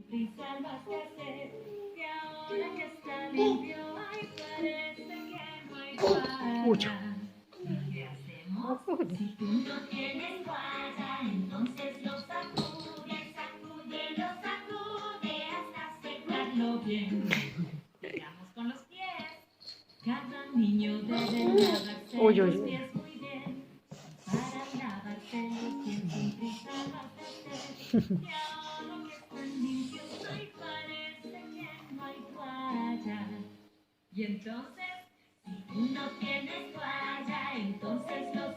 prisa lo has de hacer, que ahora que está limpio, ay, parece que no hay Mucho. toalla. ¿Y qué hacemos? Si tú no tienes toalla, entonces lo sacude, sacude, lo sacude hasta secarlo bien. Sigamos con los pies. Cada niño debe lavarse Uy, los uy, uy. pies muy bien. Para lavarse los pies sin prisa lo has de hacer. Y ahora que están limpios, ay, parece que no hay toalla. Y entonces, si tú no tienes toalla, entonces los